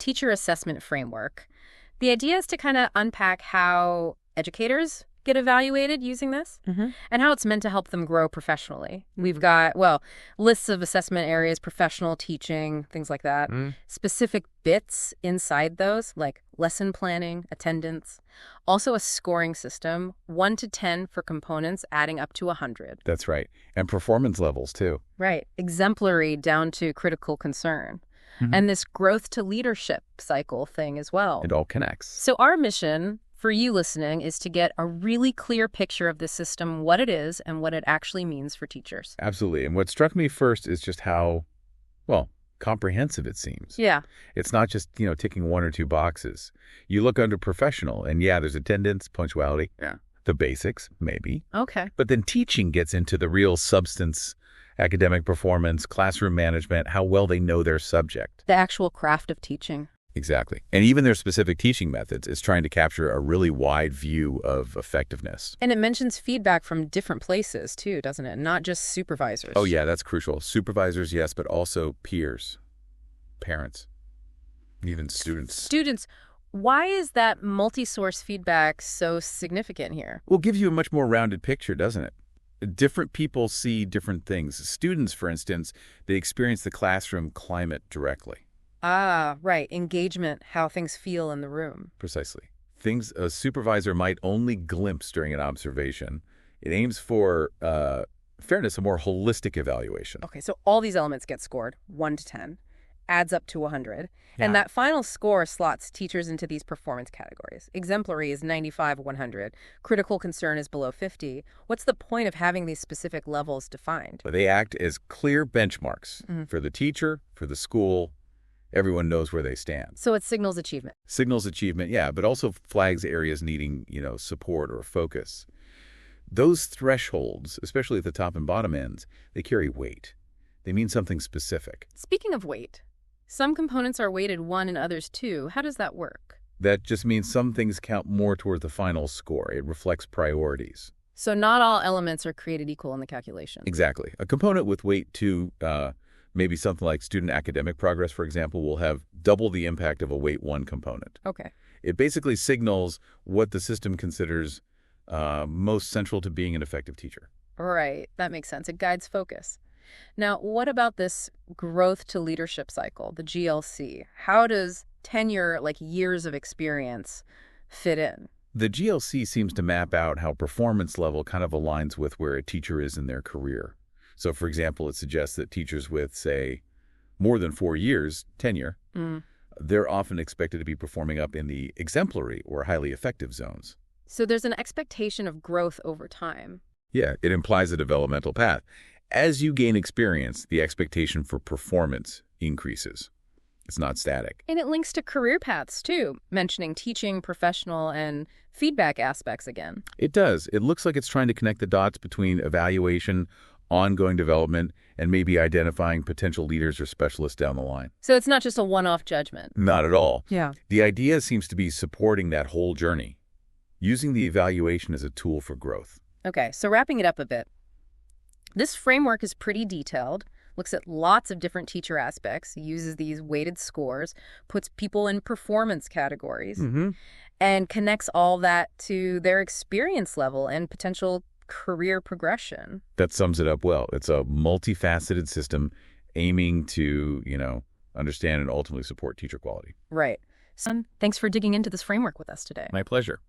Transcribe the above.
teacher assessment framework. The idea is to kind of unpack how educators get evaluated using this and how it's meant to help them grow professionally. We've got, well, lists of assessment areas, professional teaching, things like that. Specific bits inside those, like lesson planning, attendance. Also a scoring system, 1 to 10 for components, adding up to 100. That's right. And performance levels, too. Right. Exemplary down to critical concern. And this growth to leadership cycle thing as well. It all connects. So our mission for you listening is to get a really clear picture of the system, what it is, and what it actually means for teachers. Absolutely. And what struck me first is just how, well, comprehensive it seems. Yeah. It's not just, ticking 1 or 2 boxes. You look under professional, and there's attendance, punctuality. Yeah. The basics, maybe. Okay. But then teaching gets into the real substance, academic performance, classroom management, how well they know their subject. The actual craft of teaching. Exactly. And even their specific teaching methods is trying to capture a really wide view of effectiveness. And it mentions feedback from different places, too, doesn't it? Not just supervisors. Oh, yeah, that's crucial. Supervisors, yes, but also peers, parents, even students. Students. Why is that multi-source feedback so significant here? Well, it gives you a much more rounded picture, doesn't it? Different people see different things. Students, for instance, they experience the classroom climate directly. Ah, right. Engagement, how things feel in the room. Precisely. Things a supervisor might only glimpse during an observation. It aims for, fairness, a more holistic evaluation. Okay, so all these elements get scored, 1 to 10, adds up to 100. Yeah. And that final score slots teachers into these performance categories. Exemplary is 95 of 100. Critical concern is below 50. What's the point of having these specific levels defined? But they act as clear benchmarks for the teacher, for the school. Everyone knows where they stand. So it signals achievement. Signals achievement, yeah, but also flags areas needing, support or focus. Those thresholds, especially at the top and bottom ends, they carry weight. They mean something specific. Speaking of weight, some components are weighted 1 and others 2. How does that work? That just means some things count more toward the final score. It reflects priorities. So not all elements are created equal in the calculation. Exactly. A component with weight 2, maybe something like student academic progress, for example, will have double the impact of a weight 1 component. Okay. It basically signals what the system considers most central to being an effective teacher. Right. That makes sense. It guides focus. Now, what about this growth to leadership cycle, the GLC? How does tenure, like years of experience, fit in? The GLC seems to map out how performance level kind of aligns with where a teacher is in their career. So, for example, it suggests that teachers with, say, more than 4 years tenure, they're often expected to be performing up in the exemplary or highly effective zones. So there's an expectation of growth over time. Yeah, it implies a developmental path. As you gain experience, the expectation for performance increases. It's not static. And it links to career paths, too, mentioning teaching, professional, and feedback aspects again. It does. It looks like it's trying to connect the dots between evaluation, ongoing development, and maybe identifying potential leaders or specialists down the line. So it's not just a one-off judgment. Not at all. Yeah. The idea seems to be supporting that whole journey, using the evaluation as a tool for growth. Okay, so wrapping it up a bit. This framework is pretty detailed, looks at lots of different teacher aspects, uses these weighted scores, puts people in performance categories, and connects all that to their experience level and potential career progression. That sums it up well. It's a multifaceted system aiming to, understand and ultimately support teacher quality. Right. So, thanks for digging into this framework with us today. My pleasure.